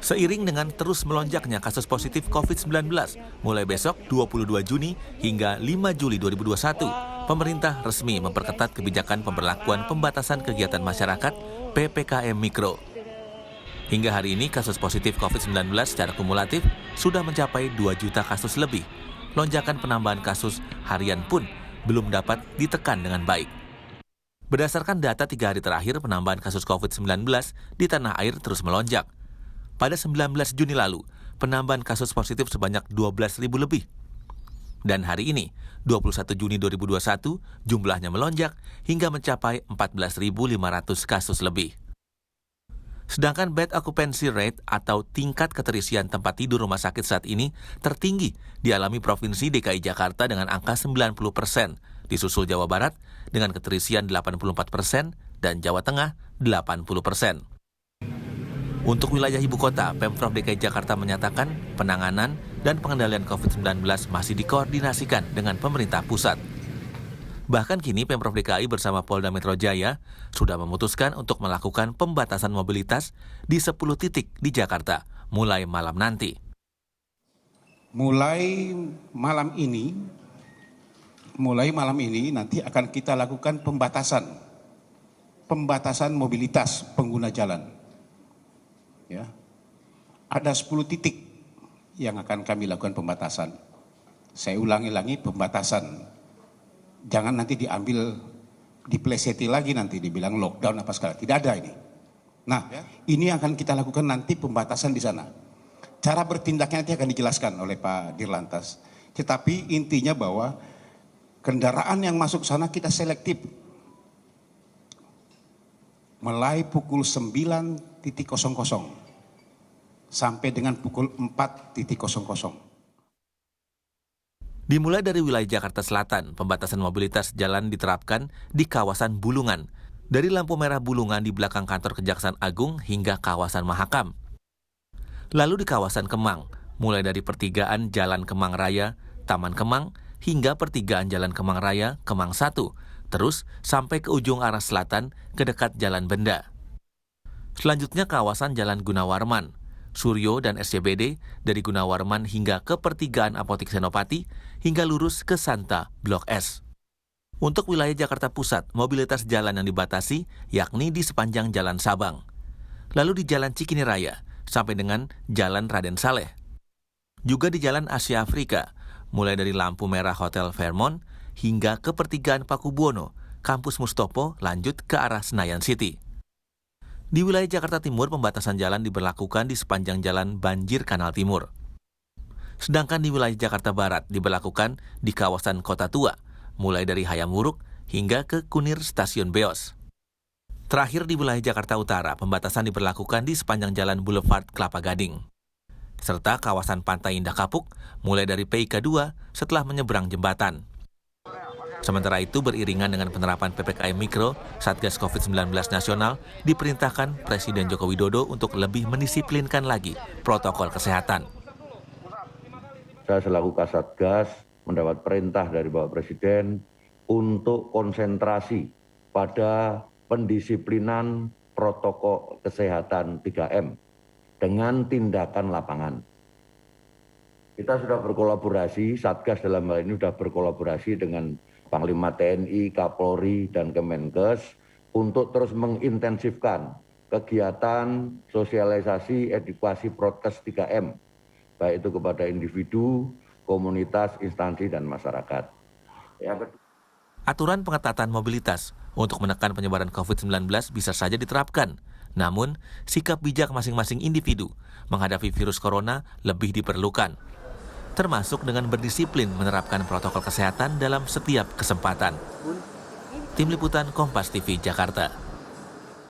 Seiring dengan terus melonjaknya kasus positif COVID-19, mulai besok 22 Juni hingga 5 Juli 2021, pemerintah resmi memperketat kebijakan pemberlakuan pembatasan kegiatan masyarakat PPKM Mikro. Hingga hari ini kasus positif COVID-19 secara kumulatif sudah mencapai 2 juta kasus lebih. Lonjakan penambahan kasus harian pun belum dapat ditekan dengan baik. Berdasarkan data 3 hari terakhir, penambahan kasus COVID-19 di tanah air terus melonjak. Pada 19 Juni lalu, penambahan kasus positif sebanyak 12.000 lebih. Dan hari ini, 21 Juni 2021, jumlahnya melonjak hingga mencapai 14.500 kasus lebih. Sedangkan bed occupancy rate atau tingkat keterisian tempat tidur rumah sakit saat ini tertinggi dialami Provinsi DKI Jakarta dengan angka 90%, disusul Jawa Barat dengan keterisian 84% dan Jawa Tengah 80%. Untuk wilayah ibu kota, Pemprov DKI Jakarta menyatakan penanganan dan pengendalian COVID-19 masih dikoordinasikan dengan pemerintah pusat. Bahkan kini Pemprov DKI bersama Polda Metro Jaya sudah memutuskan untuk melakukan pembatasan mobilitas di 10 titik di Jakarta mulai malam nanti. Mulai malam ini nanti akan kita lakukan pembatasan mobilitas pengguna jalan. Ya, ada 10 titik yang akan kami lakukan pembatasan. Saya ulangi pembatasan. Jangan nanti dipleseti lagi nanti dibilang lockdown apa segala. Tidak ada ini. Nah, ini akan kita lakukan nanti pembatasan di sana. Cara bertindaknya nanti akan dijelaskan oleh Pak Dirlantas. Tetapi intinya bahwa kendaraan yang masuk sana kita selektif. Mulai pukul 9.00 sampai dengan pukul 4.00. Dimulai dari wilayah Jakarta Selatan, pembatasan mobilitas jalan diterapkan di kawasan Bulungan, dari lampu merah Bulungan di belakang kantor Kejaksaan Agung hingga kawasan Mahakam. Lalu di kawasan Kemang, mulai dari pertigaan Jalan Kemang Raya, Taman Kemang, hingga pertigaan Jalan Kemang Raya, Kemang 1, terus sampai ke ujung arah selatan ke dekat Jalan Benda. Selanjutnya kawasan Jalan Gunawarman, Suryo dan SCBD dari Gunawarman hingga ke pertigaan Apotik Senopati hingga lurus ke Santa Blok S. Untuk wilayah Jakarta Pusat, mobilitas jalan yang dibatasi yakni di sepanjang Jalan Sabang. Lalu di Jalan Cikini Raya sampai dengan Jalan Raden Saleh. Juga di Jalan Asia Afrika, mulai dari lampu merah Hotel Fairmont hingga ke pertigaan Pakubuwono, Kampus Mustopo lanjut ke arah Senayan City. Di wilayah Jakarta Timur, pembatasan jalan diberlakukan di sepanjang Jalan Banjir Kanal Timur. Sedangkan di wilayah Jakarta Barat diberlakukan di kawasan Kota Tua, mulai dari Hayam Wuruk hingga ke Kunir Stasiun Beos. Terakhir di wilayah Jakarta Utara, pembatasan diberlakukan di sepanjang Jalan Boulevard Kelapa Gading. Serta kawasan Pantai Indah Kapuk, mulai dari PIK 2 setelah menyeberang jembatan. Sementara itu, beriringan dengan penerapan PPKM Mikro, Satgas COVID-19 Nasional diperintahkan Presiden Joko Widodo untuk lebih mendisiplinkan lagi protokol kesehatan. Saya selaku Kasatgas mendapat perintah dari Bapak Presiden untuk konsentrasi pada pendisiplinan protokol kesehatan 3M dengan tindakan lapangan. Kita sudah berkolaborasi, Satgas dalam hal ini sudah berkolaborasi dengan Panglima TNI, Kapolri, dan Kemenkes untuk terus mengintensifkan kegiatan sosialisasi edukasi prokes 3M, baik itu kepada individu, komunitas, instansi, dan masyarakat. Aturan pengetatan mobilitas untuk menekan penyebaran COVID-19 bisa saja diterapkan. Namun, sikap bijak masing-masing individu menghadapi virus corona lebih diperlukan, termasuk dengan berdisiplin menerapkan protokol kesehatan dalam setiap kesempatan. Tim Liputan Kompas TV Jakarta.